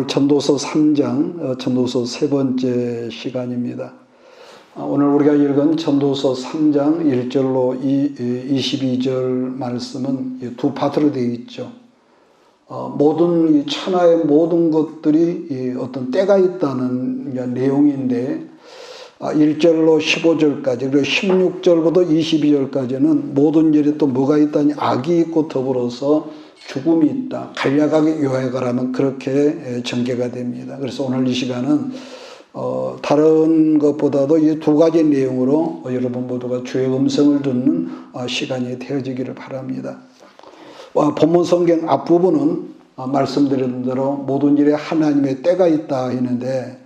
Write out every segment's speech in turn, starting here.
오늘 전도서 3장, 전도서 세 번째 시간입니다. 오늘 우리가 읽은 전도서 3장 1절로 22절 말씀은 두 파트로 되어 있죠. 모든 이 천하의 모든 것들이 어떤 때가 있다는 내용인데 1절로 15절까지 그리고 16절부터 22절까지는 모든 일에 또 뭐가 있다니 악이 있고 더불어서 죽음이 있다. 간략하게 요약을 그렇게 전개가 됩니다. 그래서 오늘 이 시간은 다른 것보다도 이 두 가지 내용으로 여러분 모두가 주의 음성을 듣는 시간이 되어지기를 바랍니다. 본문 성경 앞부분은 말씀드린 대로 모든 일에 하나님의 때가 있다 했는데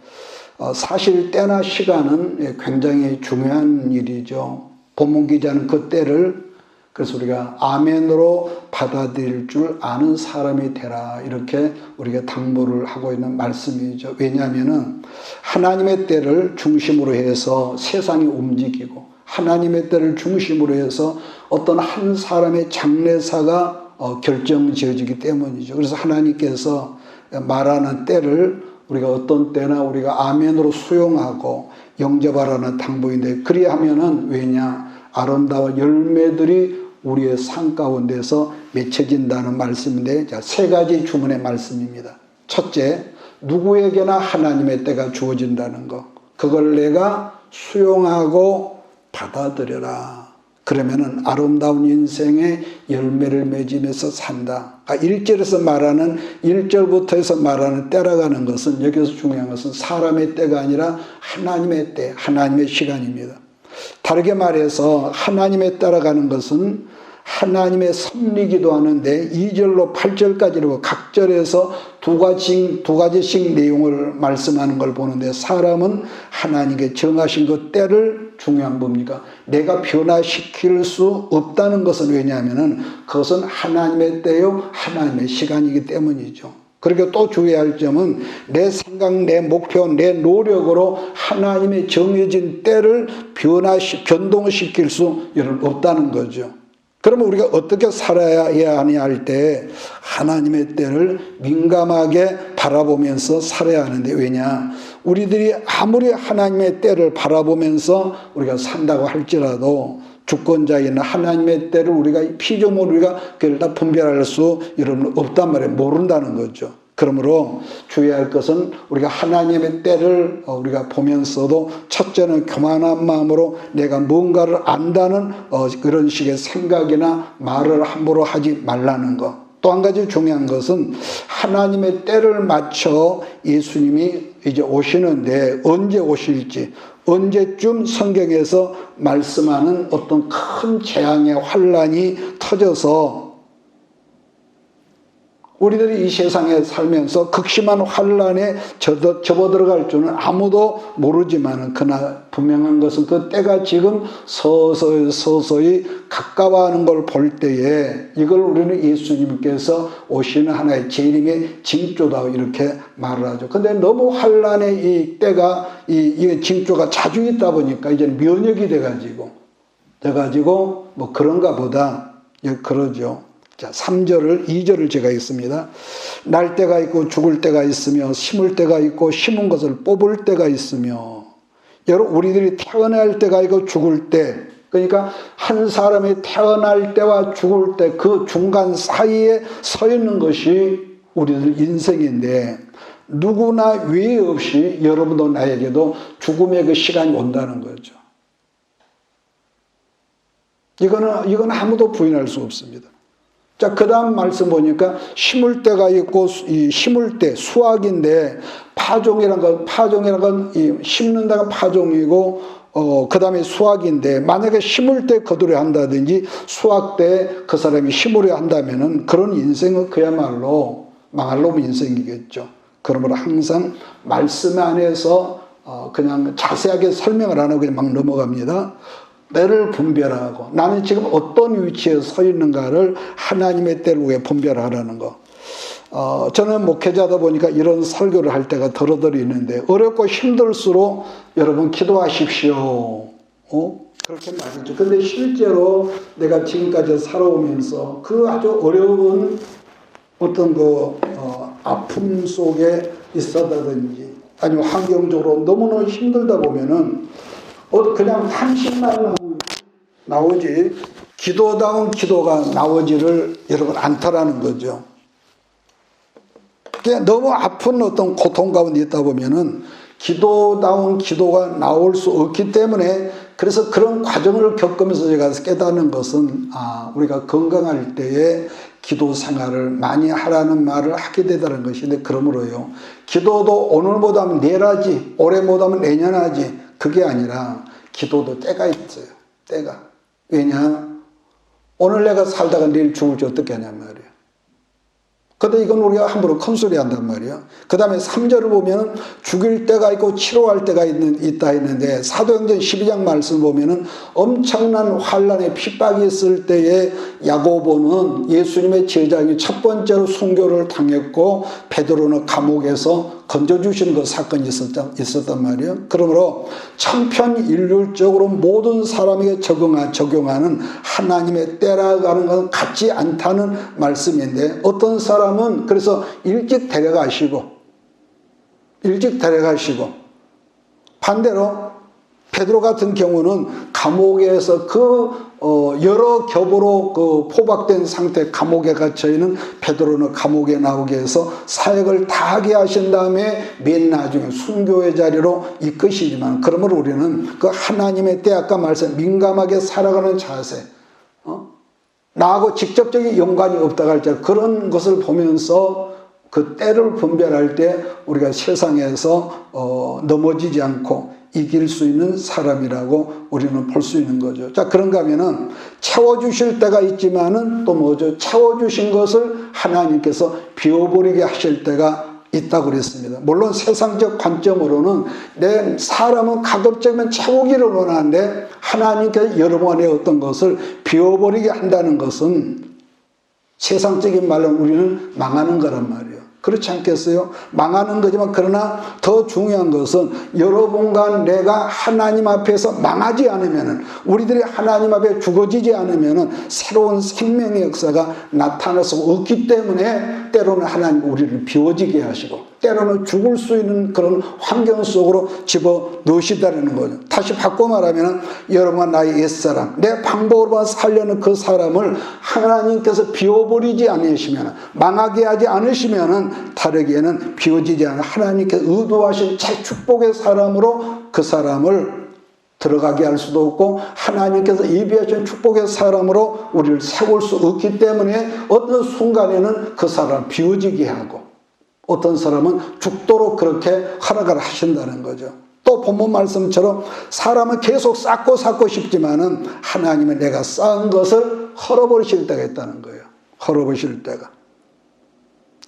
사실 때나 시간은 굉장히 중요한 일이죠. 본문 기자는 그 때를 그래서 우리가 아멘으로 받아들일 줄 아는 사람이 되라 이렇게 우리가 당부를 하고 있는 말씀이죠. 왜냐하면 하나님의 때를 중심으로 해서 세상이 움직이고 하나님의 때를 중심으로 해서 어떤 한 사람의 장래사가 결정지어지기 때문이죠. 그래서 하나님께서 말하는 때를 우리가 어떤 때나 우리가 아멘으로 수용하고 영접하라는 당부인데 그리하면은 왜냐 아름다운 열매들이 우리의 삶 가운데서 맺혀진다는 말씀인데 세 가지 주문의 말씀입니다. 첫째, 누구에게나 하나님의 때가 주어진다는 것. 그걸 내가 수용하고 받아들여라. 그러면은 아름다운 인생의 열매를 맺으면서 산다. 1절에서 말하는 1절부터 해서 말하는 때라가는 것은 여기서 중요한 것은 사람의 때가 아니라 하나님의 때, 하나님의 시간입니다. 다르게 말해서 하나님의 따라가는 것은 하나님의 섭리기도 하는데 2절로 8절까지로 각 절에서 두 가지씩 내용을 말씀하는 걸 보는데 사람은 하나님께 정하신 그 때를 중요한 겁니까? 내가 변화시킬 수 없다는 것은 왜냐하면 그것은 하나님의 때요 하나님의 시간이기 때문이죠. 그리고 또 주의할 점은 내 생각, 내 목표, 내 노력으로 하나님의 정해진 때를 변동시킬 수 없다는 거죠. 그러면 우리가 어떻게 살아야 하냐 할 때 하나님의 때를 민감하게 바라보면서 살아야 하는데 왜냐? 우리들이 아무리 하나님의 때를 바라보면서 우리가 산다고 할지라도 주권자인 하나님의 때를 우리가 피조물 우리가 그걸 다 분별할 수 여러분 없단 말이에요. 모른다는 거죠. 그러므로 주의할 것은 우리가 하나님의 때를 우리가 보면서도 첫째는 교만한 마음으로 내가 뭔가를 안다는 그런 식의 생각이나 말을 함부로 하지 말라는 것. 또 한 가지 중요한 것은 하나님의 때를 맞춰 예수님이 이제 오시는데 언제 오실지 언제쯤 성경에서 말씀하는 어떤 큰 재앙의 환란이 터져서 우리들이 이 세상에 살면서 극심한 환란에 접어들어갈 줄은 아무도 모르지만 그러나 분명한 것은 그 때가 지금 서서히 가까워하는 걸 볼 때에 이걸 우리는 예수님께서 오시는 하나의 재림의 징조다 이렇게 말을 하죠. 근데 너무 환란의 이 때가 이 징조가 자주 있다 보니까 이제 면역이 돼가지고 뭐 그런가 보다 그러죠. 자, 2절을 제가 읽습니다. 날 때가 있고 죽을 때가 있으며 심을 때가 있고 심은 것을 뽑을 때가 있으며 여러분 우리들이 태어날 때가 있고 죽을 때 그러니까 한 사람이 태어날 때와 죽을 때 그 중간 사이에 서 있는 것이 우리들 인생인데 누구나 외에 없이 여러분도 나에게도 죽음의 그 시간이 온다는 거죠. 이건 아무도 부인할 수 없습니다. 자, 그 다음 말씀 보니까 심을 때가 있고, 심을 때, 수확인데, 파종이란 건, 심는다가 파종이고, 그 다음에 수확인데, 만약에 심을 때 거두려 한다든지, 수확 때 그 사람이 심으려 한다면은, 그런 인생은 그야말로 망할 놈 인생이겠죠. 그러므로 항상 말씀 안에서, 그냥 자세하게 설명을 안 하고 그냥 막 넘어갑니다. 때를 분별하고 나는 지금 어떤 위치에 서 있는가를 하나님의 때를 위해 분별하라는 거. 저는 목회자다 보니까 이런 설교를 할 때가 더러더러 있는데 어렵고 힘들수록 여러분 기도하십시오. 그렇게 말이죠. 근데 실제로 내가 지금까지 살아오면서 그 아주 어려운 어떤 아픔 속에 있었다든지 아니면 환경적으로 너무너무 힘들다 보면은 그냥 한심만 나오지 기도다운 기도가 나오지를 여러분 않더라는 거죠. 그냥 너무 아픈 어떤 고통 가운데 있다 보면은 기도다운 기도가 나올 수 없기 때문에 그래서 그런 과정을 겪으면서 제가 깨닫는 것은 우리가 건강할 때에 기도 생활을 많이 하라는 말을 하게 되다는 것인데 그러므로요. 기도도 오늘 못하면 내일 하지 올해 못하면 내년 하지 그게 아니라 기도도 때가 있어요. 때가. 왜냐? 오늘 내가 살다가 내일 죽을지 어떻게 하냔 말이에요. 근데 이건 우리가 함부로 큰소리 한단 말이에요. 그 다음에 3절을 보면 죽일 때가 있고 치료할 때가 있다 했는데 사도행전 12장 말씀 보면 엄청난 환란의 핍박이 있을 때에 야고보는 예수님의 제자이 첫 번째로 순교를 당했고 베드로는 감옥에서 건져주시는 그 사건이 있었단 말이에요. 그러므로 천편일률적으로 모든 사람에게 적용하는 하나님의 때라가는 것은 같지 않다는 말씀인데 어떤 사람은 그래서 일찍 데려가시고 반대로 베드로 같은 경우는 감옥에서 여러 겹으로 포박된 상태 감옥에 갇혀 있는 베드로는 감옥에 나오게 해서 사역을 다 하게 하신 다음에 맨 나중에 순교의 자리로 이끄시지만 그러므로 우리는 그 하나님의 때 아까 말씀 민감하게 살아가는 자세 나하고 직접적인 연관이 없다고 할지 그런 것을 보면서 그 때를 분별할 때 우리가 세상에서 넘어지지 않고 이길 수 있는 사람이라고 우리는 볼 수 있는 거죠. 자, 그런가 하면은 채워주실 때가 있지만은 또 뭐죠? 채워주신 것을 하나님께서 비워버리게 하실 때가 있다고 그랬습니다. 물론 세상적 관점으로는 사람은 가급적이면 채우기를 원하는데 하나님께서 여러분의 어떤 것을 비워버리게 한다는 것은 세상적인 말로 우리는 망하는 거란 말이에요. 그렇지 않겠어요? 망하는 거지만 그러나 더 중요한 것은 여러분과 내가 하나님 앞에서 망하지 않으면 우리들이 하나님 앞에 죽어지지 않으면 새로운 생명의 역사가 나타날 수 없기 때문에 때로는 하나님 우리를 비워지게 하시고 때로는 죽을 수 있는 그런 환경 속으로 집어넣으시다는 거죠. 다시 바꿔 말하면 여러분과 나의 옛사람 내 방법으로만 살려는 그 사람을 하나님께서 비워버리지 않으시면 망하게 하지 않으시면 다르게는 비워지지 않아 하나님께서 의도하신 제 축복의 사람으로 그 사람을 들어가게 할 수도 없고 하나님께서 예비하신 축복의 사람으로 우리를 세울 수 없기 때문에 어떤 순간에는 그 사람을 비워지게 하고 어떤 사람은 죽도록 그렇게 허락을 하신다는 거죠. 또 본문 말씀처럼 사람은 계속 쌓고 싶지만은 하나님은 내가 쌓은 것을 헐어버리실 때가 있다는 거예요. 헐어버리실 때가.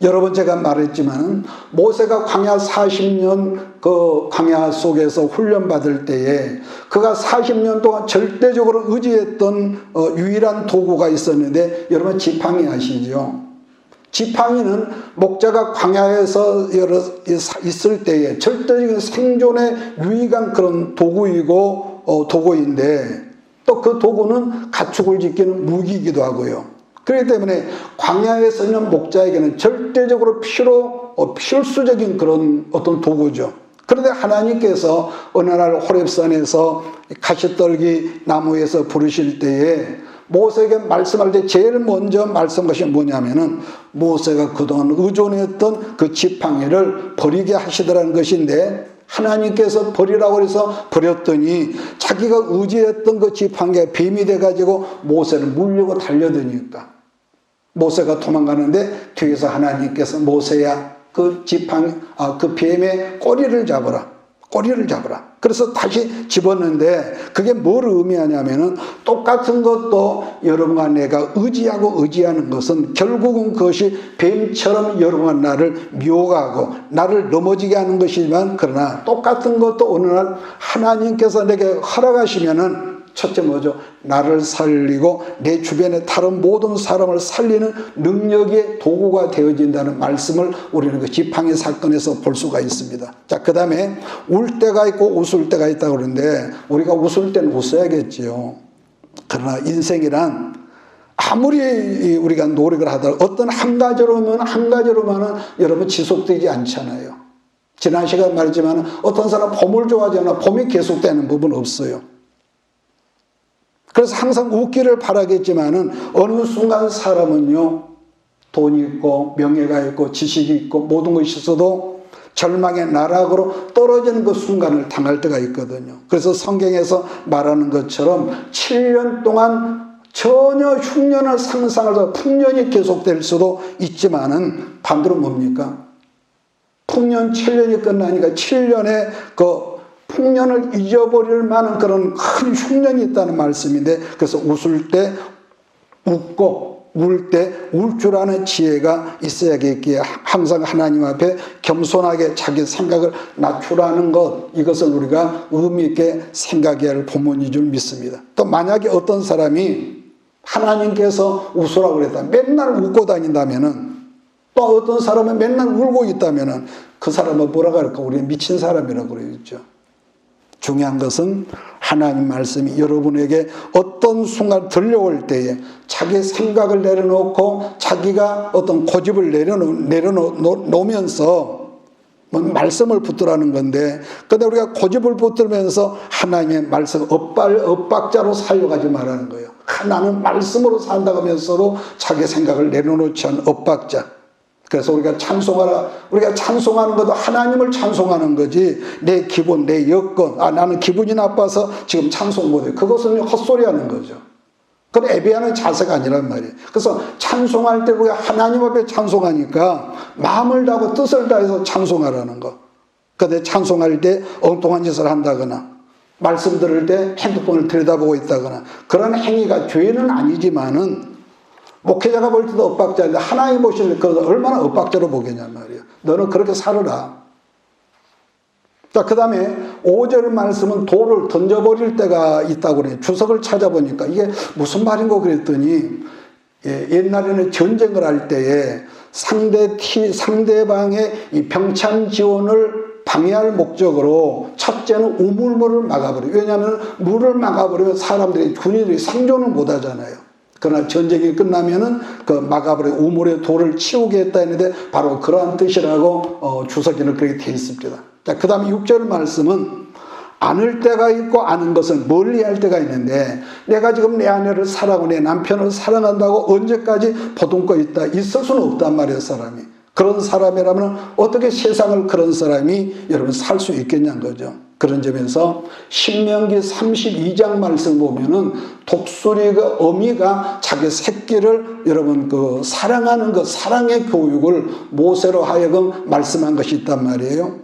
여러분 제가 말했지만 모세가 광야 40년 그 광야 속에서 훈련받을 때에 그가 40년 동안 절대적으로 의지했던 유일한 도구가 있었는데 여러분 지팡이 아시죠? 지팡이는 목자가 광야에서 있을 때에 절대적인 생존에 유익한 그런 도구인데 또 그 도구는 가축을 지키는 무기이기도 하고요. 그렇기 때문에 광야에서 있는 목자에게는 절대적으로 필수적인 그런 어떤 도구죠. 그런데 하나님께서 어느 날 호렙산에서 가시떨기 나무에서 부르실 때에 모세에게 말씀할 때 제일 먼저 말씀하신 게 뭐냐면은 모세가 그동안 의존했던 그 지팡이를 버리게 하시더라는 것인데 하나님께서 버리라고 해서 버렸더니 자기가 의지했던 그 지팡이가 뱀이 돼가지고 모세를 물려고 달려드니까 모세가 도망가는데 뒤에서 하나님께서 모세야 그 그 뱀의 꼬리를 잡아라. 그래서 다시 집었는데 그게 뭘 의미하냐면은 똑같은 것도 여러분과 내가 의지하는 것은 결국은 그것이 뱀처럼 여러분과 나를 미혹하고 나를 넘어지게 하는 것이지만 그러나 똑같은 것도 어느 날 하나님께서 내게 허락하시면은 첫째 뭐죠? 나를 살리고 내 주변의 다른 모든 사람을 살리는 능력의 도구가 되어진다는 말씀을 우리는 그 지팡이 사건에서 볼 수가 있습니다. 자, 그 다음에 울 때가 있고 웃을 때가 있다고 그러는데 우리가 웃을 때는 웃어야겠지요. 그러나 인생이란 아무리 우리가 노력을 하더라도 어떤 한 가지로만은 여러분 지속되지 않잖아요. 지난 시간에 말했지만 어떤 사람은 봄을 좋아하잖아. 봄이 계속되는 부분은 없어요. 그래서 항상 웃기를 바라겠지만은 어느 순간 사람은요, 돈이 있고 명예가 있고 지식이 있고 모든 것이 있어도 절망의 나락으로 떨어지는 그 순간을 당할 때가 있거든요. 그래서 성경에서 말하는 것처럼 7년 동안 전혀 흉년을 상상해서 풍년이 계속될 수도 있지만은 반대로 뭡니까? 풍년 7년이 끝나니까 7년의 그 풍년을 잊어버릴 만한 그런 큰 흉년이 있다는 말씀인데, 그래서 웃을 때 웃고 울 때 울 줄 아는 지혜가 있어야겠기에 항상 하나님 앞에 겸손하게 자기 생각을 낮추라는 것, 이것을 우리가 의미 있게 생각해야 할 본문인 줄 믿습니다. 또 만약에 어떤 사람이 하나님께서 웃으라고 그랬다, 맨날 웃고 다닌다면은, 또 어떤 사람은 맨날 울고 있다면은 그 사람은 뭐라고 할까? 우리는 미친 사람이라고 그러죠. 중요한 것은 하나님 말씀이 여러분에게 어떤 순간 들려올 때에 자기 생각을 내려놓고 자기가 어떤 고집을 내려놓으면서 말씀을 붙들라는 건데, 근데 우리가 고집을 붙들면서 하나님의 말씀 엇박자로 살려가지 말라는 거예요. 나는 말씀으로 산다고 하면서도 자기 생각을 내려놓지 않은 엇박자. 그래서 우리가 찬송하라, 우리가 찬송하는 것도 하나님을 찬송하는 거지, 내 기분, 내 여건, 나는 기분이 나빠서 지금 찬송 못해, 그것은 헛소리 하는 거죠. 그건 애비하는 자세가 아니란 말이에요. 그래서 찬송할 때 우리가 하나님 앞에 찬송하니까 마음을 다하고 뜻을 다해서 찬송하라는 거. 근데 찬송할 때 엉뚱한 짓을 한다거나 말씀 들을 때 핸드폰을 들여다보고 있다거나 그런 행위가 죄는 아니지만은, 목회자가 볼 때도 엇박자인데 하나님 보실 때 얼마나 엇박자로 보겠냔 말이에요. 너는 그렇게 살아라. 자, 그 다음에 5절 말씀은 돌을 던져버릴 때가 있다고 그래요. 주석을 찾아보니까 이게 무슨 말인고 그랬더니, 옛날에는 전쟁을 할 때에 상대방의 이 병참 지원을 방해할 목적으로 첫째는 우물물을 막아버려요. 왜냐하면 물을 막아버리면 사람들이, 군인들이 생존을 못 하잖아요. 그러나 전쟁이 끝나면은 그 막아버려 우물에 돌을 치우게 했다 했는데 바로 그러한 뜻이라고 주석에는 그렇게 되어 있습니다. 자, 그 다음에 6절 말씀은 안을 때가 있고 아는 것은 멀리할 때가 있는데, 내가 지금 내 아내를 사랑하고 내 남편을 사랑한다고 언제까지 보듬고 있을 수는 없단 말이에요, 사람이. 그런 사람이라면 어떻게 세상을 그런 사람이 여러분 살 수 있겠냐는 거죠. 그런 점에서 신명기 32장 말씀 보면은 독수리가, 어미가 자기 새끼를 여러분 그 사랑하는 것, 사랑의 교육을 모세로 하여금 말씀한 것이 있단 말이에요.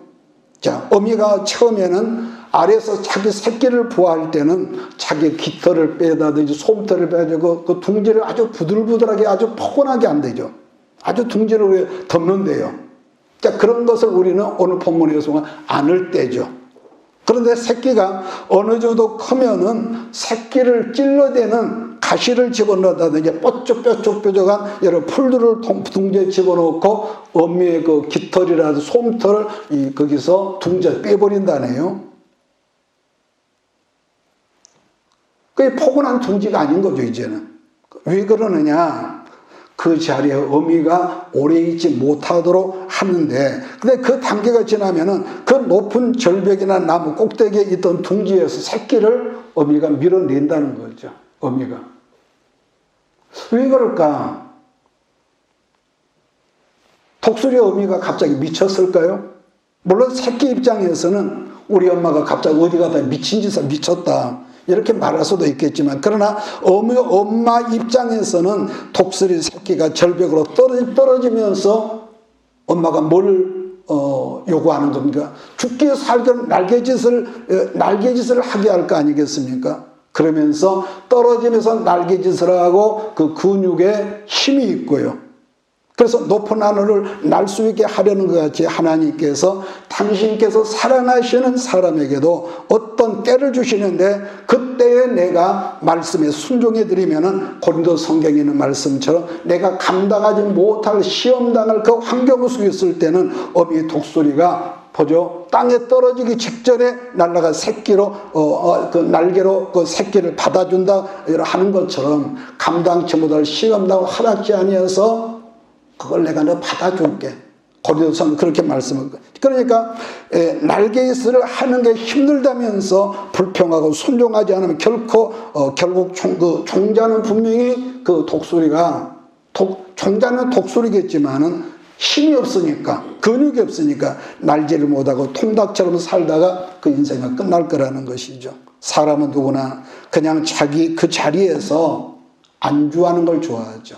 자, 어미가 처음에는 아래에서 자기 새끼를 부화할 때는 자기 깃털을 빼다든지 솜털을 빼가지고 그 둥지를 아주 부들부들하게 아주 포근하게 안 되죠. 아주 둥지를 덮는데요. 자, 그런 것을 우리는 오늘 본문에서 보면 안을 떼죠. 그런데 새끼가 어느 정도 크면은 새끼를 찔러대는 가시를 집어넣는다든지 뾰족뾰족한 여러 풀들을 둥지에 집어넣고 어미의 그 깃털이라도 솜털을 거기서 둥지에 빼버린다네요. 그게 포근한 둥지가 아닌 거죠, 이제는. 왜 그러느냐? 그 자리에 어미가 오래 있지 못하도록 하는데, 근데 그 단계가 지나면은 그 높은 절벽이나 나무 꼭대기에 있던 둥지에서 새끼를 어미가 밀어낸다는 거죠. 어미가. 왜 그럴까? 독수리 어미가 갑자기 미쳤을까요? 물론 새끼 입장에서는 우리 엄마가 갑자기 어디 가다 미친 짓을 미쳤다 이렇게 말할 수도 있겠지만, 그러나 엄마 입장에서는 독수리 새끼가 절벽으로 떨어지면서 엄마가 뭘 요구하는 겁니까? 죽기 살기 날개짓을 하게 할 거 아니겠습니까? 그러면서 떨어지면서 날개짓을 하고 그 근육에 힘이 있고요. 그래서 높은 하늘을 날 수 있게 하려는 것 같이 하나님께서 당신께서 사랑하시는 사람에게도 어떤 때를 주시는데, 그때에 내가 말씀에 순종해 드리면은 고린도 성경에 있는 말씀처럼 내가 감당하지 못할 시험당할 그 환경 속에 있을 때는 어미 독수리가 보죠, 땅에 떨어지기 직전에 날아가 새끼로 그 날개로 그 새끼를 받아준다 하는 것처럼 감당치 못할 시험당을 허락지 아니어서 그걸 내가 너 받아줄게. 고린도서는 그렇게 말씀을. 그러니까 날개짓을 하는 게 힘들다면서 불평하고 순종하지 않으면 결코 결국 종자는 분명히 그 독수리가 종자는 독수리겠지만은 힘이 없으니까, 근육이 없으니까 날지를 못하고 통닭처럼 살다가 그 인생이 끝날 거라는 것이죠. 사람은 누구나 그냥 자기 그 자리에서 안주하는 걸 좋아하죠.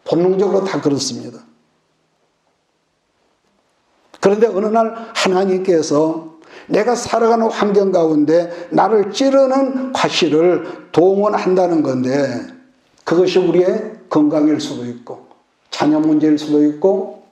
본능적으로 다 그렇습니다. 그런데 어느 날 하나님께서 내가 살아가는 환경 가운데 나를 찌르는 과실을 동원한다는 건데, 그것이 우리의 건강일 수도 있고 자녀 문제일 수도 있고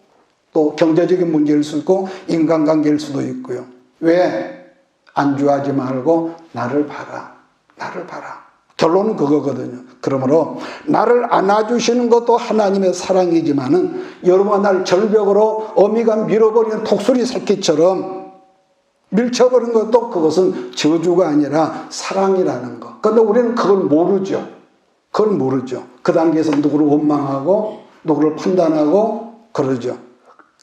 또 경제적인 문제일 수도 있고 인간관계일 수도 있고요. 왜? 안주하지 말고 나를 봐라. 나를 봐라. 결론은 그거거든요. 그러므로 나를 안아주시는 것도 하나님의 사랑이지만은 여러분과 나를 절벽으로 어미가 밀어버리는 독수리 새끼처럼 밀쳐버린 것도 그것은 저주가 아니라 사랑이라는 것. 그런데 우리는 그걸 모르죠. 그걸 모르죠. 그 단계에서 누구를 원망하고 누구를 판단하고 그러죠.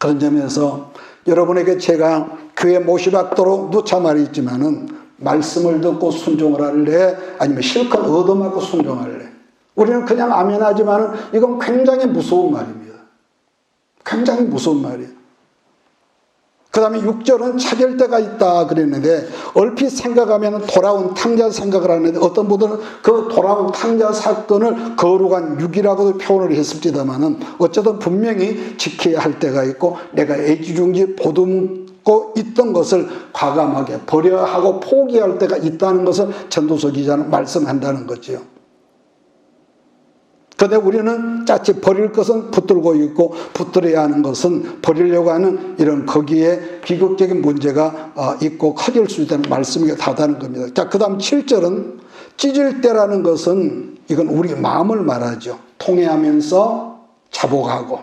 그런 점에서 여러분에게 제가 교회 모시받도록 누차 말했지만은 말씀을 듣고 순종을 할래? 아니면 실컷 얻어맞고 순종할래? 우리는 그냥 아멘하지만은 이건 굉장히 무서운 말입니다. 굉장히 무서운 말이에요. 그 다음에 6절은 찾을 때가 있다 그랬는데, 얼핏 생각하면 돌아온 탕자 생각을 하는데, 어떤 분들은 그 돌아온 탕자 사건을 거룩한 육이라고도 표현을 했습니다만은 어쨌든 분명히 지켜야 할 때가 있고, 내가 애지중지 보듬고 있던 것을 과감하게 버려야 하고 포기할 때가 있다는 것을 전도서 기자는 말씀한다는 거죠. 그런데 우리는 짜치 버릴 것은 붙들고 있고 붙들어야 하는 것은 버리려고 하는 이런 거기에 비극적인 문제가 있고 커질 수 있다는 말씀이 다다는 겁니다. 자, 그 다음 7절은 찢을 때라는 것은 이건 우리 마음을 말하죠. 통회하면서 자복하고,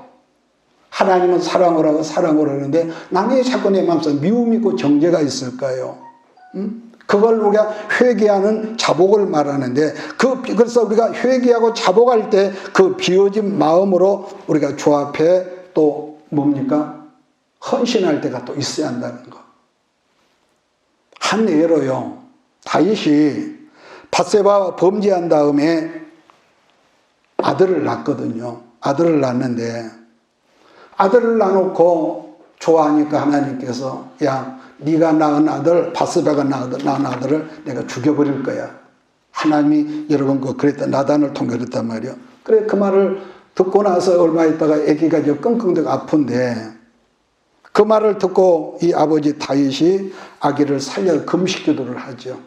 하나님은 사랑을 하고 사랑을 하는데 나는 왜 자꾸 내 마음속에 미움이 있고 정죄가 있을까요? 그걸 우리가 회개하는 자복을 말하는데, 그래서 우리가 회개하고 자복할 때 그 비워진 마음으로 우리가 주 앞에 또 뭡니까? 헌신할 때가 또 있어야 한다는 거. 한 예로요, 다윗이 밧세바와 범죄한 다음에 아들을 낳거든요. 아들을 낳는데 아들을 낳아놓고 좋아하니까 하나님께서 야, 네가 낳은 아들, 밧세바가 낳은 아들을 내가 죽여버릴 거야. 하나님이 여러분 그랬다, 나단을 통해 그랬단 말이요. 그래, 그 말을 듣고 나서 얼마 있다가 아기가 끙끙대고 아픈데, 그 말을 듣고 이 아버지 다윗이 아기를 살려 금식기도를 하죠.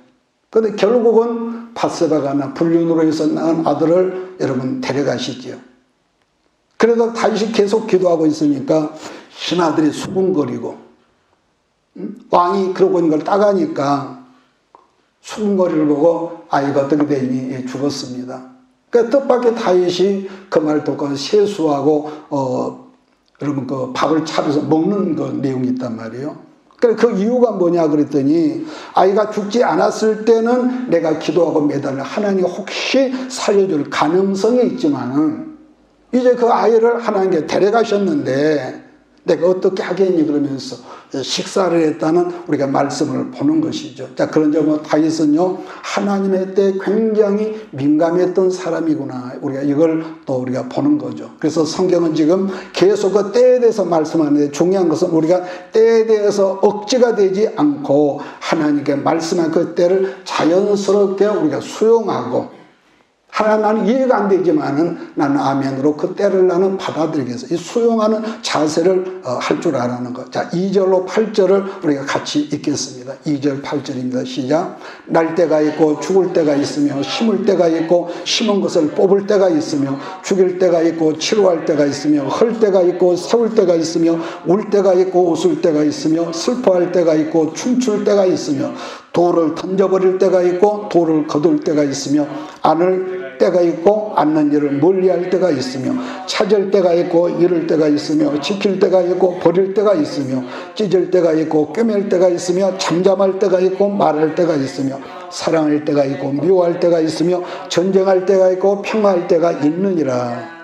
그런데 결국은 밧세바가 불륜으로 해서 낳은 아들을 여러분 데려가시죠. 그래도 다윗이 계속 기도하고 있으니까 신하들이 수군거리고, 왕이 그러고 있는 걸 따가니까 수군거리를 보고 아이가 어떻게 되니? 죽었습니다. 그러니까 뜻밖의 다윗이 그 말을 듣고 세수하고 여러분 그 밥을 차려서 먹는 그 내용이 있단 말이에요. 그 이유가 뭐냐 그랬더니, 아이가 죽지 않았을 때는 내가 기도하고 매달려 하나님이 혹시 살려줄 가능성이 있지만은 이제 그 아이를 하나님께 데려가셨는데 내가 어떻게 하겠니? 그러면서 식사를 했다는 우리가 말씀을 보는 것이죠. 자, 그런 점은 다윗은요, 하나님의 때에 굉장히 민감했던 사람이구나. 우리가 이걸 또 우리가 보는 거죠. 그래서 성경은 지금 계속 그 때에 대해서 말씀하는데, 중요한 것은 우리가 때에 대해서 억지가 되지 않고 하나님께 말씀한 그 때를 자연스럽게 우리가 수용하고, 하나님 나는 이해가 안 되지만은 나는 아멘으로 그 때를 나는 받아들이겠어. 이 수용하는 자세를 할 줄 알아는 것. 자, 2절로 8절을 우리가 같이 읽겠습니다. 2절 8절입니다. 시작. 날 때가 있고 죽을 때가 있으며, 심을 때가 있고 심은 것을 뽑을 때가 있으며, 죽일 때가 있고 치료할 때가 있으며, 헐 때가 있고 세울 때가 있으며, 울 때가 있고 웃을 때가 있으며, 슬퍼할 때가 있고 춤출 때가 있으며, 돌을 던져버릴 때가 있고 돌을 거둘 때가 있으며, 안을 때가 있고 않는 일을 멀리할 때가 있으며, 찾을 때가 있고 잃을 때가 있으며, 지킬 때가 있고 버릴 때가 있으며, 찢을 때가 있고 꿰맬 때가 있으며, 잠잠할 때가 있고 말할 때가 있으며, 사랑할 때가 있고 미워할 때가 있으며, 전쟁할 때가 있고 평화할 때가 있느니라.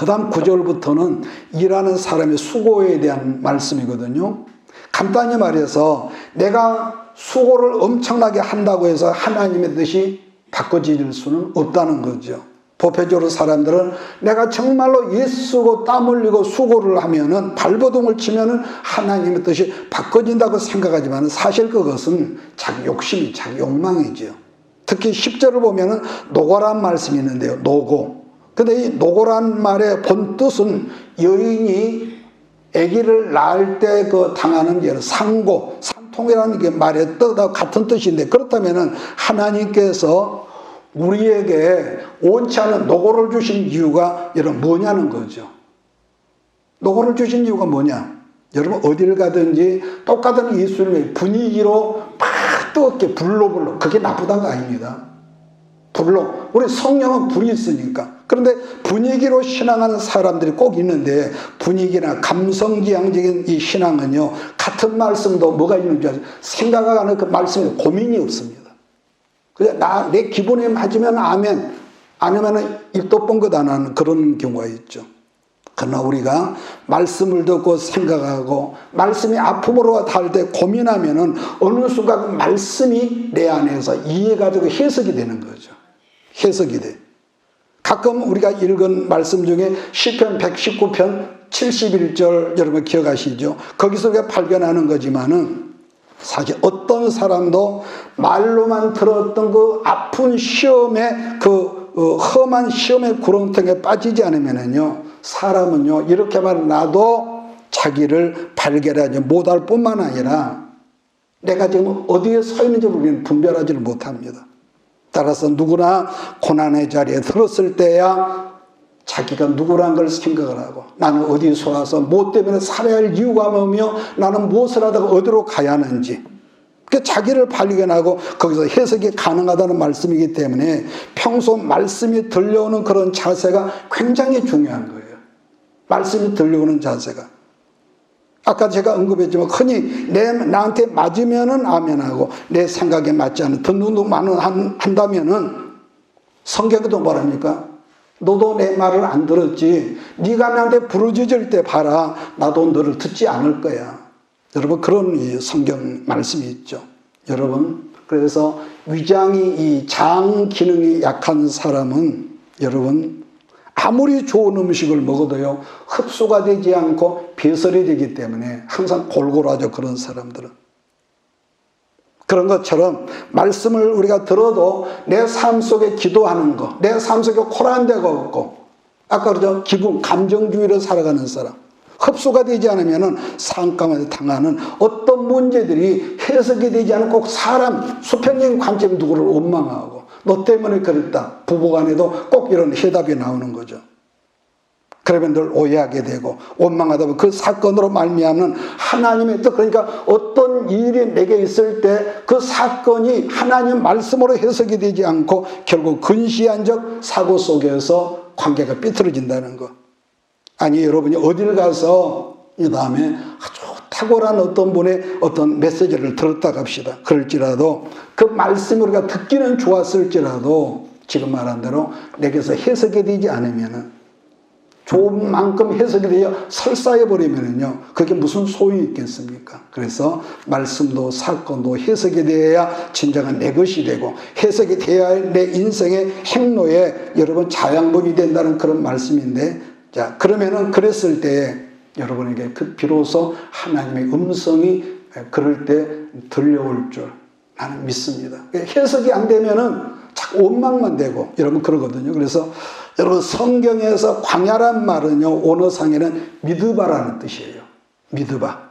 그 다음 9절부터는 일하는 사람의 수고에 대한 말씀이거든요. 간단히 말해서 내가 수고를 엄청나게 한다고 해서 하나님의 뜻이 바꿔질 수는 없다는 거죠. 보편적으로 사람들은 내가 정말로 애쓰고 땀 흘리고 수고를 하면은 발버둥을 치면은 하나님의 뜻이 바꿔진다고 생각하지만 사실 그것은 자기 욕심이 자기 욕망이죠. 특히 10절을 보면은 노고란 말씀이 있는데요. 노고. 근데 이 노고란 말의 본 뜻은 여인이 아기를 낳을 때 그 당하는 상고, 산통이라는 게 말의 뜻하고 같은 뜻인데, 그렇다면은 하나님께서 우리에게 원치 않은 노고를 주신 이유가 여러분 뭐냐는 거죠. 노고를 주신 이유가 뭐냐? 여러분 어딜 가든지 똑같은 예수님의 분위기로 막 뜨겁게 불로 그게 나쁘다는 거 아닙니다. 불로 우리 성령은 불이 있으니까. 그런데 분위기로 신앙하는 사람들이 꼭 있는데 분위기나 감성지향적인 이 신앙은요, 같은 말씀도 뭐가 있는지 아세요? 생각하는 그 말씀에 고민이 없습니다. 내 기분에 맞으면 아멘, 아니면 입도 뻥긋 안 하는 그런 경우가 있죠. 그러나 우리가 말씀을 듣고 생각하고 말씀이 아픔으로 닿을 때 고민하면은 어느 순간 그 말씀이 내 안에서 이해가 되고 해석이 되는 거죠. 해석이 돼. 가끔 우리가 읽은 말씀 중에 시편 119편 71절 여러분 기억하시죠? 거기서 우리가 발견하는 거지만은 사실 어떤 사람도 말로만 들었던 그 아픈 시험에 험한 시험의 구렁텅이에 빠지지 않으면은요, 사람은요 이렇게 말 나도 자기를 발견하지 못할 뿐만 아니라 내가 지금 어디에 서 있는지 우리는 분별하지를 못합니다. 따라서 누구나 고난의 자리에 들었을 때야 자기가 누구란 걸 생각을 하고 나는 어디서 와서 뭐 때문에 살아야 할 이유가 뭐며 나는 무엇을 하다가 어디로 가야 하는지 그 자기를 발견하고 거기서 해석이 가능하다는 말씀이기 때문에 평소 말씀이 들려오는 그런 자세가 굉장히 중요한 거예요. 말씀이 들려오는 자세가. 아까 제가 언급했지만 흔히 나한테 맞으면은 아멘하고 내 생각에 맞지 않은 듣는둥마는 한다면은 성경에도 뭐랍니까? 너도 내 말을 안 들었지. 네가 나한테 부르짖을 때 봐라. 나도 너를 듣지 않을 거야. 여러분 그런 성경 말씀이 있죠. 여러분 그래서 위장이 이 장 기능이 약한 사람은 여러분 아무리 좋은 음식을 먹어도요 흡수가 되지 않고 배설이 되기 때문에 항상 골골하죠. 그런 사람들은. 그런 것처럼 말씀을 우리가 들어도 내 삶 속에 기도하는 거, 내 삶 속에 코란 데가 없고 아까 그러죠. 기분, 감정주의로 살아가는 사람. 흡수가 되지 않으면 상감에 당하는 어떤 문제들이 해석이 되지 않고 꼭 사람, 수평적인 관점 누구를 원망하고 너 때문에 그랬다. 부부간에도 꼭 이런 해답이 나오는 거죠. 그러면 늘 오해하게 되고 원망하다 보면 그 사건으로 말미암는 하나님의 뜻, 그러니까 어떤 일이 내게 있을 때 그 사건이 하나님 말씀으로 해석이 되지 않고 결국 근시안적 사고 속에서 관계가 삐뚤어진다는 것. 아니 여러분이 어딜 가서 이 다음에 아주 탁월한 어떤 분의 어떤 메시지를 들었다 갑시다. 그럴지라도 그 말씀을 우리가 듣기는 좋았을지라도 지금 말한 대로 내게서 해석이 되지 않으면은 좋은 만큼 해석이 되어 설사해버리면은요, 그게 무슨 소용이 있겠습니까? 그래서 말씀도 사건도 해석이 되어야 진정한 내 것이 되고, 해석이 되어야 내 인생의 행로에 여러분 자양분이 된다는 그런 말씀인데, 자, 그러면은 그랬을 때에 여러분에게 그 비로소 하나님의 음성이 그럴 때 들려올 줄 나는 믿습니다. 해석이 안 되면은 자꾸 원망만 되고, 여러분 그러거든요. 그래서 여러분 성경에서 광야란 말은요 원어상에는 미드바라는 뜻이에요. 미드바.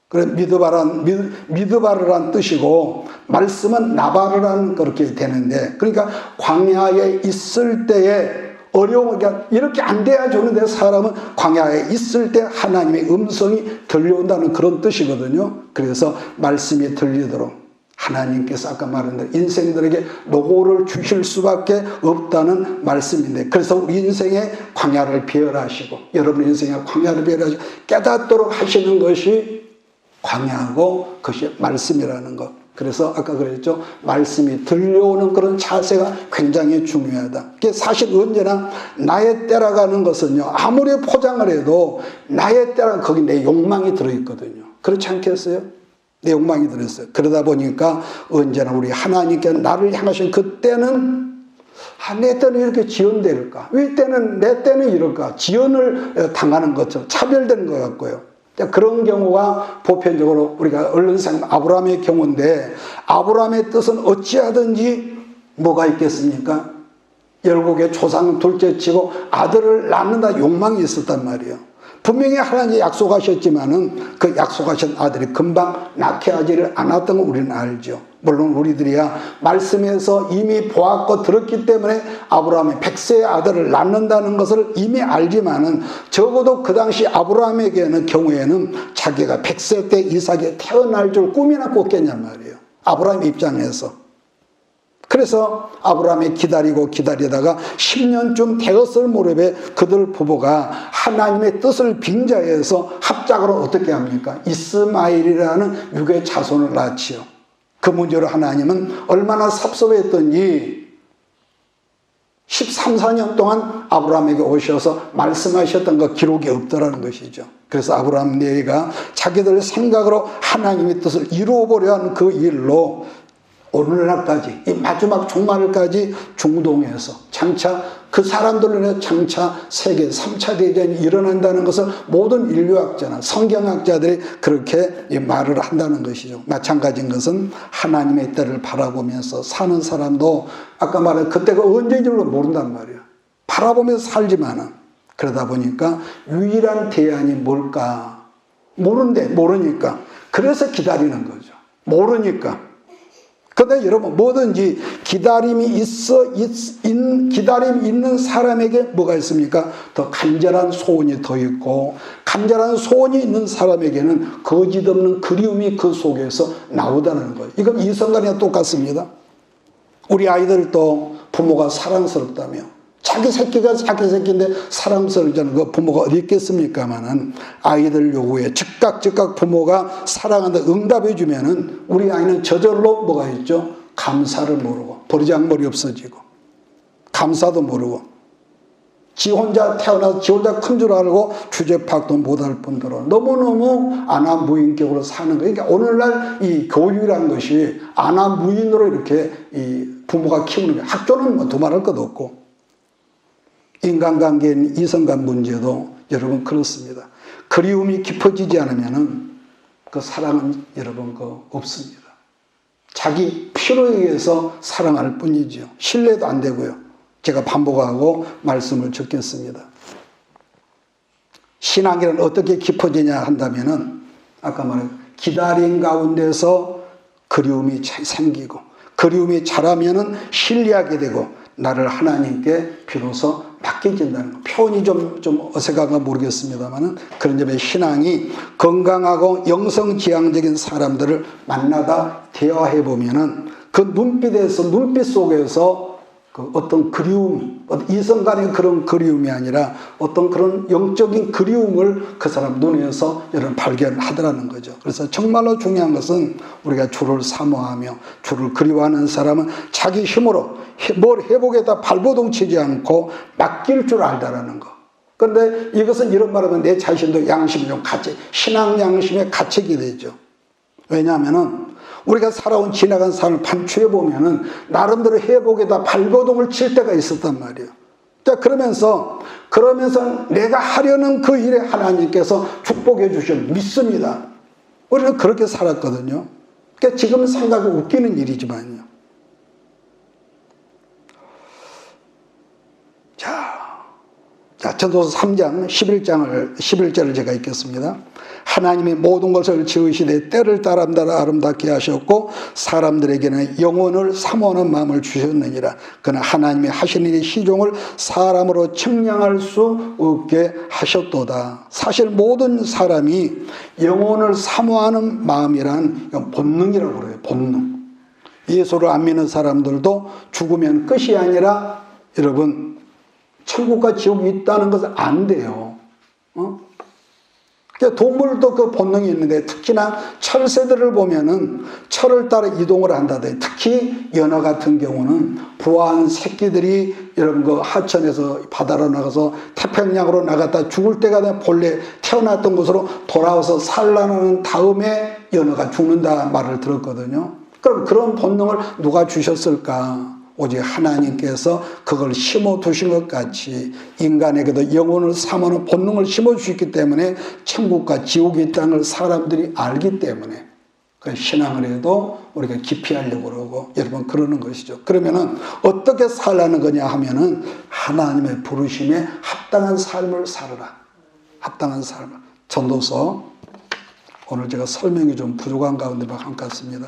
그래 미드바르란 뜻이고 말씀은 나바르라는 그렇게 되는데, 그러니까 광야에 있을 때에 어려운, 그러니까 이렇게 안 돼야 좋은데 사람은 광야에 있을 때 하나님의 음성이 들려온다는 그런 뜻이거든요. 그래서 말씀이 들리도록 하나님께서 아까 말한 대로 인생들에게 노고를 주실 수밖에 없다는 말씀인데, 그래서 우리 인생의 광야를 배열하시고 여러분 인생의 광야를 배열하시고 깨닫도록 하시는 것이 광야고 그것이 말씀이라는 것. 그래서 아까 그랬죠. 말씀이 들려오는 그런 자세가 굉장히 중요하다. 사실 언제나 나의 때라가는 것은요. 아무리 포장을 해도 나의 때라 거기 내 욕망이 들어있거든요. 그렇지 않겠어요? 내 욕망이 들어있어요. 그러다 보니까 언제나 우리 하나님께 나를 향하신 그때는 내 때는 이렇게 지연될까? 왜 때는 내 때는 이럴까? 지연을 당하는 것처럼 차별되는 것 같고요. 그런 경우가 보편적으로 우리가 얼른생 아브라함의 경우인데 아브라함의 뜻은 어찌하든지 뭐가 있겠습니까? 열국의 조상 둘째치고 아들을 낳는다 욕망이 있었단 말이에요. 분명히 하나님이 약속하셨지만은 그 약속하신 아들이 금방 낳게 하지를 않았던 걸 우리는 알죠. 물론 우리들이야 말씀에서 이미 보았고 들었기 때문에 아브라함이 100세의 아들을 낳는다는 것을 이미 알지만은 적어도 그 당시 아브라함에게는 경우에는 자기가 100세 때 이삭이 태어날 줄 꿈이나 꿨겠냔 말이에요. 아브라함 입장에서. 그래서 아브라함이 기다리다가 10년쯤 되었을 무렵에 그들 부부가 하나님의 뜻을 빙자해서 합작으로 어떻게 합니까? 이스마엘이라는 육의 자손을 낳지요. 그 문제로 하나님은 얼마나 섭섭했던지 13, 14년 동안 아브라함에게 오셔서 말씀하셨던 그 기록이 없더라는 것이죠. 그래서 아브라함 네가 자기들 생각으로 하나님의 뜻을 이루어보려 하는 그 일로 오늘날까지 이 마지막 종말까지 중동에서 장차 그 사람들로 인해 장차 세계 3차 대전이 일어난다는 것을 모든 인류학자나 성경학자들이 그렇게 말을 한다는 것이죠. 마찬가지인 것은 하나님의 때를 바라보면서 사는 사람도 아까 말한 그때가 언제인 줄로 모른단 말이에요. 바라보면서 살지만은 그러다 보니까 유일한 대안이 뭘까? 모르니까 그래서 기다리는 거죠. 모르니까. 그런데 여러분 뭐든지 기다림이 있는 사람에게 뭐가 있습니까? 더 간절한 소원이 더 있고 간절한 소원이 있는 사람에게는 거짓없는 그리움이 그 속에서 나오다는 거예요. 이건 이성간이랑 똑같습니다. 우리 아이들도 부모가 사랑스럽다며 자기 새끼가 자기 새끼인데 사랑스럽지 않은 그 부모가 어디 있겠습니까마는 아이들 요구에 즉각 부모가 사랑한다 응답해 주면은 우리 아이는 저절로 뭐가 있죠? 감사를 모르고 버리장머리 없어지고 감사도 모르고 지 혼자 태어나서 지 혼자 큰 줄 알고 주제 파악도 못할 뿐더러 너무너무 아나무인격으로 사는 거예요. 그러니까 오늘날 이 교육이라는 것이 아나무인으로 이렇게 이 부모가 키우는 거예요. 학교는 뭐 두말할 것도 없고 인간관계인 이성간 문제도 여러분 그렇습니다. 그리움이 깊어지지 않으면은 그 사랑은 여러분 그 없습니다. 자기 필요에 의해서 사랑할 뿐이지요. 신뢰도 안 되고요. 제가 반복하고 말씀을 듣겠습니다. 신앙이란 어떻게 깊어지냐 한다면은 아까 말한 기다림 가운데서 그리움이 생기고 그리움이 자라면은 신뢰하게 되고 나를 하나님께 비로소 맡겨진다는 거. 표현이 좀 어색한가 모르겠습니다만은 그런 점에 신앙이 건강하고 영성지향적인 사람들을 만나다 대화해 보면은 그 눈빛 속에서 그 어떤 그리움, 이성 간의 그런 그리움이 아니라 어떤 그런 영적인 그리움을 그 사람 눈에서 여러분 발견하더라는 거죠. 그래서 정말로 중요한 것은 우리가 주를 사모하며 주를 그리워하는 사람은 자기 힘으로 뭘 회복에다 발버둥 치지 않고 맡길 줄 알다라는 거. 그런데 이것은 이런 말하면 내 자신도 양심이 좀 신앙 양심에 갇히게 되죠. 왜냐하면은 우리가 살아온 지나간 삶을 반추해 보면은 나름대로 회복에다 발버둥을 칠 때가 있었단 말이에요. 자, 그러면서 내가 하려는 그 일에 하나님께서 축복해 주실 믿습니다. 우리는 그렇게 살았거든요. 그러니까 지금 생각이 웃기는 일이지만요. 자, 전도서 3장 11절을 제가 읽겠습니다. 하나님이 모든 것을 지으시되 때를 따라 아름답게 하셨고 사람들에게는 영혼을 사모하는 마음을 주셨느니라. 그러나 하나님이 하시는 이 시종을 사람으로 측량할 수 없게 하셨도다. 사실 모든 사람이 영혼을 사모하는 마음이란 본능이라고 그래요. 본능. 예수를 안 믿는 사람들도 죽으면 끝이 아니라 여러분 천국과 지옥이 있다는 것을 안 돼요. 그러니까 동물도 그 본능이 있는데 특히나 철새들을 보면은 철을 따라 이동을 한다든지 특히 연어 같은 경우는 부화한 새끼들이 이런 거 하천에서 바다로 나가서 태평양으로 나갔다 죽을 때가 되면 본래 태어났던 곳으로 돌아와서 산란하는 다음에 연어가 죽는다 말을 들었거든요. 그럼 그런 본능을 누가 주셨을까? 오직 하나님께서 그걸 심어두신 것 같이 인간에게도 영혼을 삼는 본능을 심어주셨기 때문에 천국과 지옥이 있다는 걸 사람들이 알기 때문에 그 신앙을 해도 우리가 기피하려고 그러고 여러분 그러는 것이죠. 그러면은 어떻게 살라는 거냐 하면은 하나님의 부르심에 합당한 삶을 살아라. 합당한 삶을. 전도서 오늘 제가 설명이 좀 부족한 가운데 한 것 같습니다.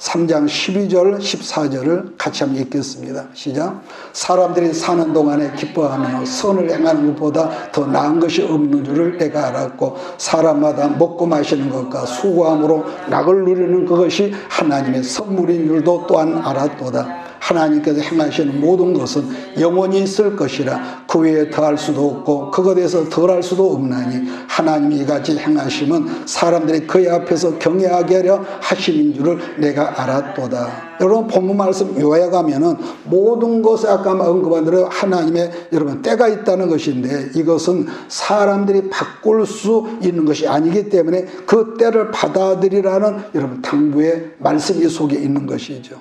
3장 12절 14절을 같이 한번 읽겠습니다. 시작. 사람들이 사는 동안에 기뻐하며 선을 행하는 것보다 더 나은 것이 없는 줄을 내가 알았고 사람마다 먹고 마시는 것과 수고함으로 낙을 누리는 그것이 하나님의 선물인 줄도 또한 알았도다. 하나님께서 행하시는 모든 것은 영원히 있을 것이라 그 외에 더할 수도 없고 그것에서 덜할 수도 없나니 하나님이 이같이 행하심은 사람들이 그의 앞에서 경외하게 하려 하심인 줄을 내가 알았도다. 여러분 본문 말씀 요약하면은 모든 것에 아까 언급한 대로 하나님의 여러분 때가 있다는 것인데 이것은 사람들이 바꿀 수 있는 것이 아니기 때문에 그 때를 받아들이라는 여러분 당부의 말씀이 속에 있는 것이죠.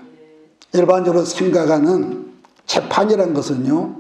일반적으로 생각하는 재판이란 것은요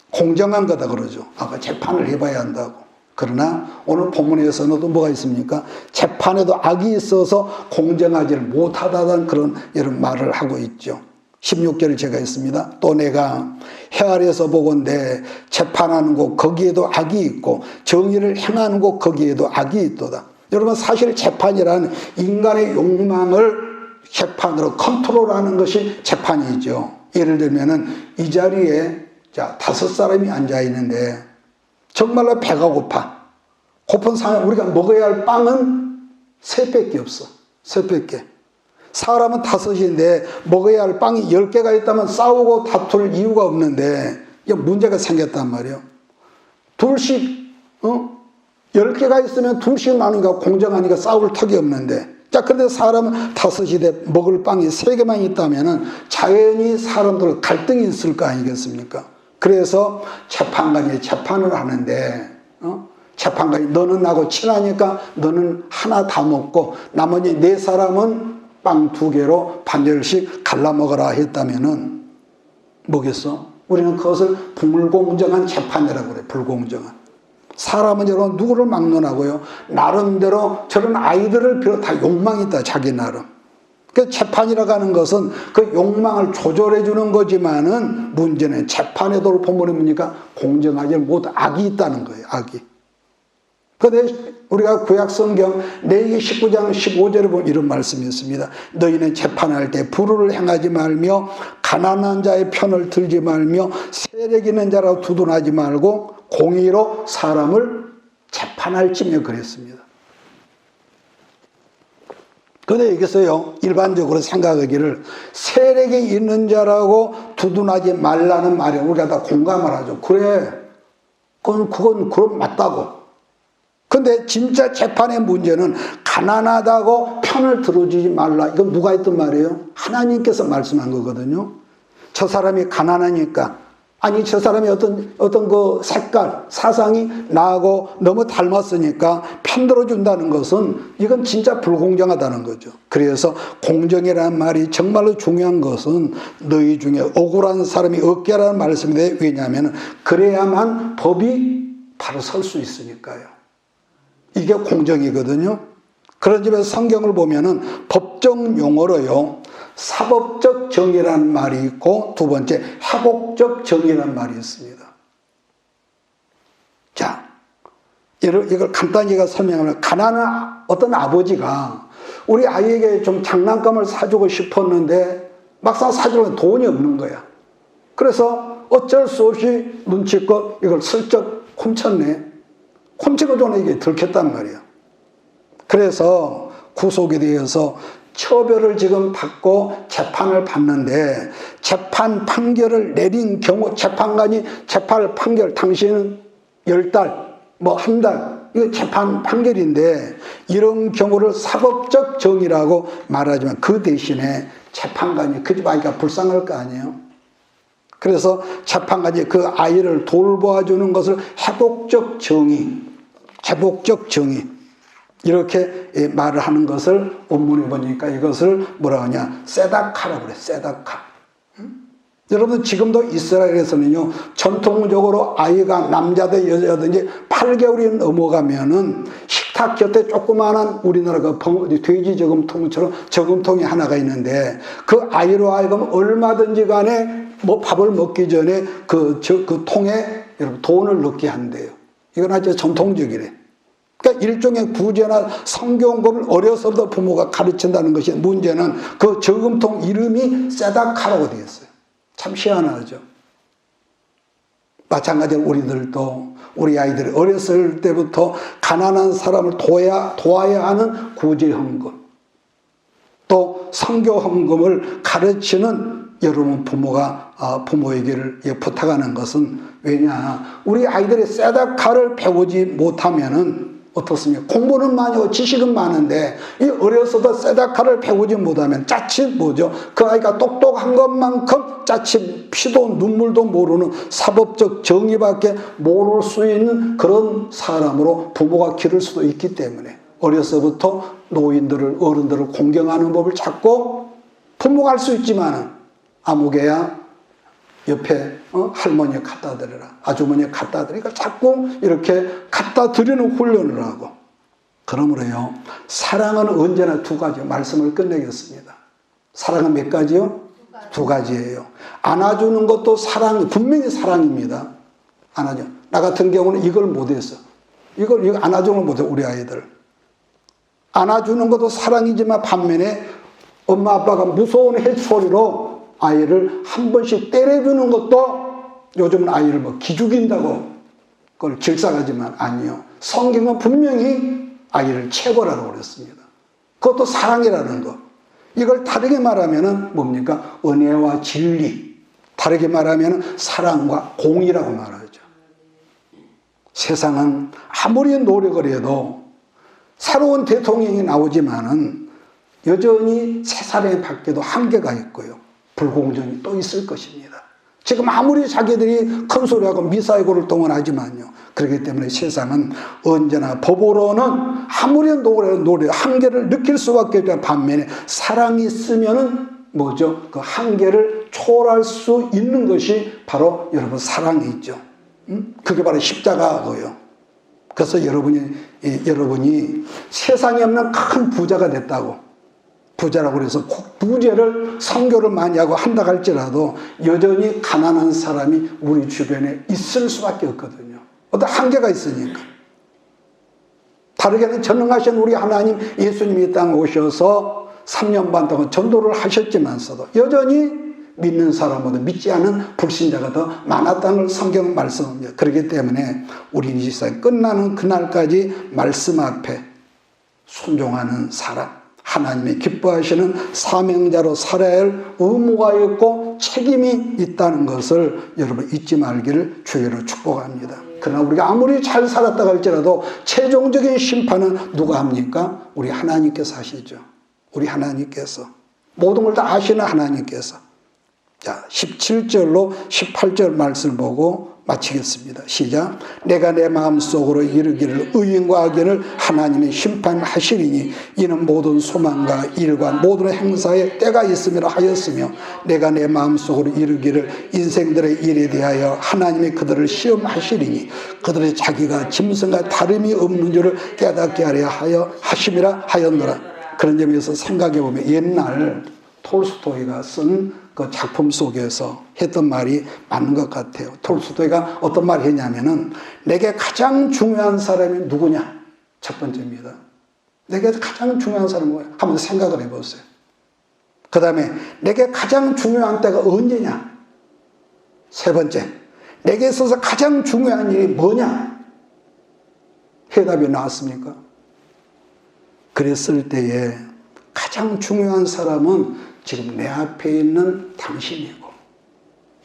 공정한 거다 그러죠. 아까 재판을 해봐야 한다고. 그러나 오늘 본문에서는 또 뭐가 있습니까? 재판에도 악이 있어서 공정하지를 못하다는 그런 이런 말을 하고 있죠. 16절을 제가 했습니다. 또 내가 해 아래에서 보건대 재판하는 곳 거기에도 악이 있고 정의를 행하는 곳 거기에도 악이 있도다. 여러분 사실 재판이라는 인간의 욕망을 재판으로 컨트롤하는 것이 재판이죠. 예를 들면은 이 자리에 자 5사람이 앉아 있는데 정말로 배가 고픈 상황 우리가 먹어야 할 빵은 3배밖에 없어. 3배밖에. 사람은 5인데 먹어야 할 빵이 10개가 있다면 싸우고 다툴 이유가 없는데 이게 문제가 생겼단 말이에요. 둘씩 10개가 있으면 둘씩 나누니까 공정하니까 싸울 턱이 없는데 자 그런데 사람은 5인데 먹을 빵이 3개만 있다면 자연히 사람들 갈등이 있을 거 아니겠습니까? 그래서 재판관이 재판을 하는데 재판관이 너는 나하고 친하니까 너는 하나 다 먹고 나머지 4사람은 빵 2개로 반절씩 갈라 먹어라 했다면은 뭐겠어? 우리는 그것을 불공정한 재판이라고 그래요. 불공정한. 사람은 여러분 누구를 막론하고요. 나름대로 저런 아이들을 비롯한 욕망이 있다. 자기 나름. 그 재판이라고 하는 것은 그 욕망을 조절해 주는 거지만은 문제는 재판에도 본문에 뭡니까? 공정하지 못한 악이 있다는 거예요. 악이. 그런데 우리가 구약 성경 레위기 19장 15절에 보면 이런 말씀이 있습니다. 너희는 재판할 때 불의를 행하지 말며 가난한 자의 편을 들지 말며 세력 있는 자라고 두둔하지 말고 공의로 사람을 재판할지며 그랬습니다. 그런데 여기서요 일반적으로 생각하기를 세력이 있는 자라고 두둔하지 말라는 말에 우리가 다 공감을 하죠. 그래 그건 맞다고. 근데 진짜 재판의 문제는 가난하다고 편을 들어주지 말라. 이건 누가 했던 말이에요? 하나님께서 말씀한 거거든요. 저 사람이 가난하니까 아니 저 사람이 어떤 그 색깔 사상이 나하고 너무 닮았으니까 편들어 준다는 것은 이건 진짜 불공정하다는 거죠. 그래서 공정이라는 말이 정말로 중요한 것은 너희 중에 억울한 사람이 없게라는 말씀인데 왜냐하면 그래야만 법이 바로 설 수 있으니까요. 이게 공정이거든요. 그런 점에서 성경을 보면은 법정 용어로요 사법적 정의라는 말이 있고 두 번째 회복적 정의라는 말이 있습니다. 자, 이걸 간단히 제가 설명하면 가난한 어떤 아버지가 우리 아이에게 좀 장난감을 사주고 싶었는데 막상 사주려면 돈이 없는 거야. 그래서 어쩔 수 없이 눈치껏 이걸 슬쩍 훔쳤네. 훔치고 돈에 이게 들켰단 말이야. 그래서 구속에 대해서 처벌을 지금 받고 재판을 받는데 재판 판결을 내린 경우 재판관이 재판 판결 당신은 10달, 뭐 한 달, 이거 재판 판결인데 이런 경우를 사법적 정의라고 말하지만 그 대신에 재판관이 그 집 아이가 불쌍할 거 아니에요. 그래서 재판관이 그 아이를 돌보아주는 것을 회복적 정의, 회복적 정의 이렇게 말을 하는 것을 원문에 보니까 이것을 뭐라 하냐, 세다카라고 그래. 세다카. 여러분 지금도 이스라엘에서는요 전통적으로 아이가 남자든 여자든지 8개월이 넘어가면은 식탁 곁에 조그마한 우리나라 그 돼지 저금통처럼 저금통이 하나가 있는데 그 아이로 하여금 얼마든지 간에 뭐 밥을 먹기 전에 그 통에 여러분 돈을 넣게 한대요. 이건 아주 전통적이래. 그러니까 일종의 구제나 성경법을 어려서부터 부모가 가르친다는 것이, 문제는 그 저금통 이름이 세다카라고 되어 있어요. 참 희한하죠. 마찬가지로 우리들도 우리 아이들이 어렸을 때부터 가난한 사람을 도와야 하는 구제헌금, 또 성교헌금을 가르치는 여러분 부모에게를 부탁하는 것은, 왜냐, 우리 아이들이 세다카를 배우지 못하면은 어떻습니까? 공부는 많이 하고 지식은 많은데 이 어려서도 세다카를 배우지 못하면 자칫 뭐죠? 그 아이가 똑똑한 것만큼 자칫 피도 눈물도 모르는 사법적 정의밖에 모를 수 있는 그런 사람으로 부모가 기를 수도 있기 때문에 어려서부터 노인들을, 어른들을 공경하는 법을 찾고 부모가 할 수 있지만은 아무개야 옆에 할머니 갖다 드려라, 아주머니 갖다 드리니까 자꾸 이렇게 갖다 드리는 훈련을 하고. 그러므로요, 사랑은 언제나 두 가지. 말씀을 끝내겠습니다. 사랑은 몇 가지요? 두 가지예요. 안아주는 것도 분명히 사랑입니다. 안아줘. 나 같은 경우는 이걸 못했어. 이걸 안아주는 걸 못해. 우리 아이들 안아주는 것도 사랑이지만 반면에 엄마 아빠가 무서운 햇소리로 아이를 한 번씩 때려주는 것도, 요즘은 아이를 뭐 기죽인다고 그걸 질사하지만 아니요. 성경은 분명히 아이를 체벌하라고 그랬습니다. 그것도 사랑이라는 것. 이걸 다르게 말하면은 뭡니까? 은혜와 진리. 다르게 말하면은 사랑과 공의라고 말하죠. 세상은 아무리 노력을 해도 새로운 대통령이 나오지만은 여전히 새 사람이 바뀌어도 한계가 있고요. 불공정이 또 있을 것입니다. 지금 아무리 자기들이 큰 소리하고 미사이고를 동원하지만요. 그렇기 때문에 세상은 언제나 법으로는 아무리 노래 한계를 느낄 수밖에 없다. 반면에 사랑이 있으면은 뭐죠? 그 한계를 초월할 수 있는 것이 바로 여러분 사랑이 있죠. 그게 바로 십자가고요. 그래서 여러분이 세상에 없는 큰 부자가 됐다고. 부자라고 그래서 부재를 선교를 많이 하고 한다 할지라도 여전히 가난한 사람이 우리 주변에 있을 수밖에 없거든요. 어떤 한계가 있으니까. 다르게는 전능하신 우리 하나님 예수님이 이 땅에 오셔서 3년 반 동안 전도를 하셨지만서도 여전히 믿는 사람보다 믿지 않은 불신자가 더 많았다는 걸 성경은 말씀합니다. 그렇기 때문에 우리 이 세상 끝나는 그날까지 말씀 앞에 순종하는 사람, 하나님이 기뻐하시는 사명자로 살아야 할 의무가 있고 책임이 있다는 것을 여러분 잊지 말기를 주의로 축복합니다. 그러나 우리가 아무리 잘 살았다 할지라도 최종적인 심판은 누가 합니까? 우리 하나님께서 하시죠. 우리 하나님께서. 모든 걸 다 아시는 하나님께서. 자, 17절로 18절 말씀을 보고 마치겠습니다. 시작. 내가 내 마음속으로 이르기를 의인과 악인을 하나님이 심판하시리니 이는 모든 소망과 일과 모든 행사에 때가 있음이라 하였으며 하였으며 내가 내 마음속으로 이르기를 인생들의 일에 대하여 하나님이 그들을 시험하시리니 그들의 자기가 짐승과 다름이 없는 줄을 깨닫게 하려 하심이라 하였노라. 그런 점에서 생각해 보면 옛날 톨스토이가 쓴 그 작품 속에서 했던 말이 맞는 것 같아요. 톨스토이가 어떤 말을 했냐면은 내게 가장 중요한 사람이 누구냐? 첫 번째입니다. 내게 가장 중요한 사람은 뭐야? 한번 생각을 해보세요. 그 다음에 내게 가장 중요한 때가 언제냐? 세 번째, 내게 있어서 가장 중요한 일이 뭐냐? 해답이 나왔습니까? 그랬을 때에 가장 중요한 사람은 지금 내 앞에 있는 당신이고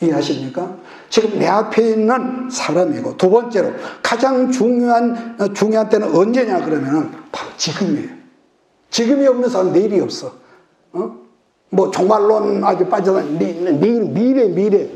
이해하십니까? 지금 내 앞에 있는 사람이고, 두 번째로 가장 중요한 때는 언제냐 그러면은 바로 지금이에요. 지금이 없는 사람은 내일이 없어. 뭐 종말론 아주 빠져서 미래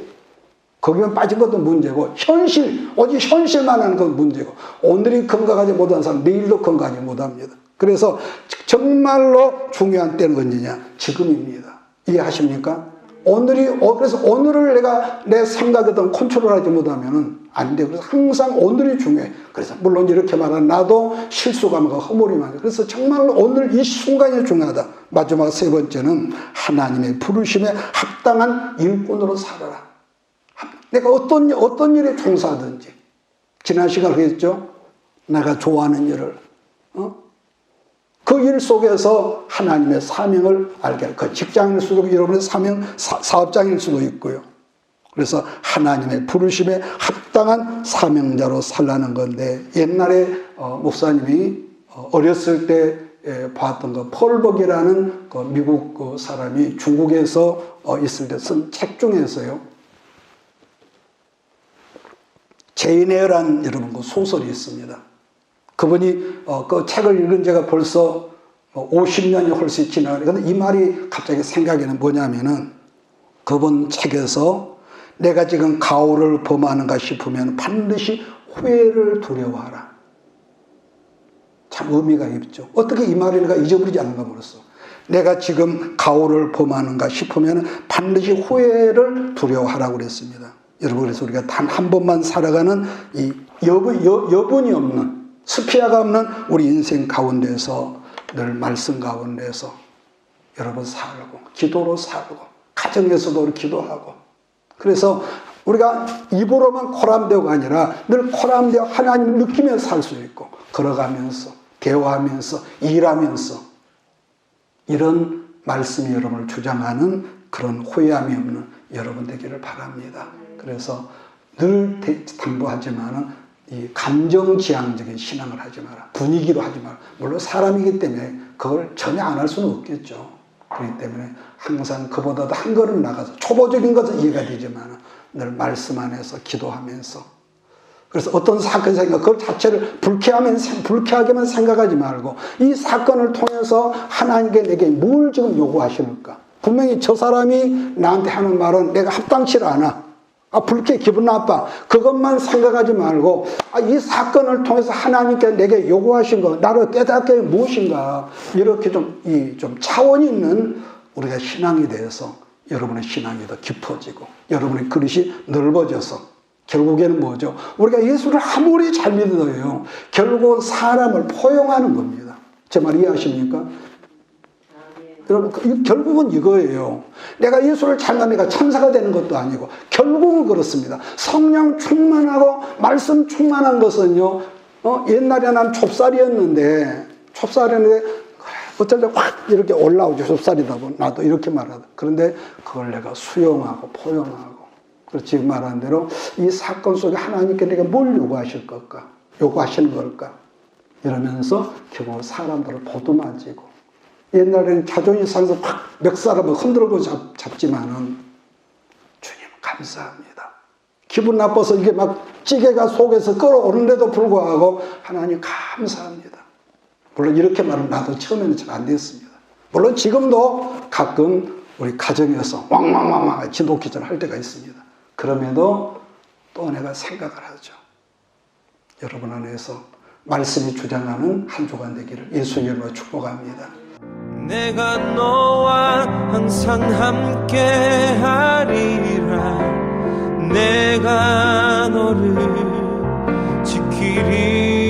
거기만 빠진 것도 문제고, 현실, 오직 현실만 하는 건 문제고, 오늘이 건강하지 못한 사람은 내일도 건강하지 못합니다. 그래서 정말로 중요한 때는 언제냐? 지금입니다. 이해하십니까? 그래서 오늘을 내가 내 생각에도 컨트롤하지 못하면은 안 돼요. 그래서 항상 오늘이 중요해. 그래서 물론 이렇게 말하면 나도 실수감과 허물이 많아요. 그래서 정말로 오늘 이 순간이 중요하다. 마지막 세 번째는 하나님의 부르심에 합당한 일꾼으로 살아라. 내가 어떤 일에 종사하든지, 지난 시간 그랬죠? 내가 좋아하는 일을, 그 일 속에서 하나님의 사명을 알게 할, 그 직장일 수도 있고, 여러분의 사업장일 수도 있고요. 그래서 하나님의 부르심에 합당한 사명자로 살라는 건데, 옛날에 목사님이 어렸을 때 봤던 그 폴벅이라는 그 미국 그 사람이 중국에서 있을 때 쓴 책 중에서요, 제인에어라는 여러분 그 소설이 있습니다. 그분이 그 책을 읽은 지가 벌써 50년이 훨씬 지나가요. 그런데 이 말이 갑자기 생각에는 뭐냐면은, 그분 책에서 내가 지금 가오를 범하는가 싶으면 반드시 후회를 두려워하라. 참 의미가 있죠. 어떻게 이 말을 내가 잊어버리지 않는가 모르겠어. 내가 지금 가오를 범하는가 싶으면 반드시 후회를 두려워하라고 그랬습니다. 여러분, 그래서 우리가 단 한 번만 살아가는 이 여분이 없는, 스피아가 없는 우리 인생 가운데서 늘 말씀 가운데서 여러분 살고, 기도로 살고, 가정에서도 기도하고, 그래서 우리가 입으로만 코람되고가 아니라 늘 코람되어 하나님을 느끼며 살 수 있고, 걸어가면서, 대화하면서, 일하면서, 이런 말씀이 여러분을 주장하는 그런 후회함이 없는 여러분 되기를 바랍니다. 그래서 늘 당부하지만은 이 감정지향적인 신앙을 하지 마라. 분위기로 하지 마라. 물론 사람이기 때문에 그걸 전혀 안 할 수는 없겠죠. 그렇기 때문에 항상 그보다도 한 걸음 나가서, 초보적인 것은 이해가 되지만 늘 말씀 안에서 기도하면서, 그래서 어떤 사건이 생겨 그걸 자체를 불쾌하게만 생각하지 말고, 이 사건을 통해서 하나님께 내게 뭘 지금 요구하시는가. 분명히 저 사람이 나한테 하는 말은 내가 합당치 않아. 불쾌, 기분 나빠. 그것만 생각하지 말고, 이 사건을 통해서 하나님께 내게 요구하신 거, 나를 깨닫게 무엇인가. 이렇게 좀 차원이 있는 우리가 신앙에 대해서 여러분의 신앙이 더 깊어지고, 여러분의 그릇이 넓어져서, 결국에는 뭐죠? 우리가 예수를 아무리 잘 믿어도요, 결국 사람을 포용하는 겁니다. 제 말 이해하십니까? 여러분, 결국은 이거예요. 내가 예수를 잘 믿으니까 천사가 되는 것도 아니고, 결국은 그렇습니다. 성령 충만하고 말씀 충만한 것은요, 옛날에 난 좁쌀이었는데 어쩔 때 확 이렇게 올라오죠. 좁쌀이다 보면 나도 이렇게 말하다. 그런데 그걸 내가 수용하고 포용하고, 그래서 지금 말한 대로 이 사건 속에 하나님께 내가 뭘 요구하시는 걸까 이러면서 결국 사람들을 보듬어지고, 옛날에는 자존심 상해서 확 멱살을 흔들고 잡지만은, 주님 감사합니다. 기분 나빠서 이게 막 찌개가 속에서 끓어오는데도 불구하고 하나님 감사합니다. 물론 이렇게 말하면 나도 처음에는 잘 안 됐습니다. 물론 지금도 가끔 우리 가정에서 왕왕왕왕 진돗기전 할 때가 있습니다. 그럼에도 또 내가 생각을 하죠. 여러분 안에서 말씀이 주장하는 한 주간 되기를 예수 이름으로 축복합니다. 내가 너와 항상 함께 하리라. 내가 너를 지키리.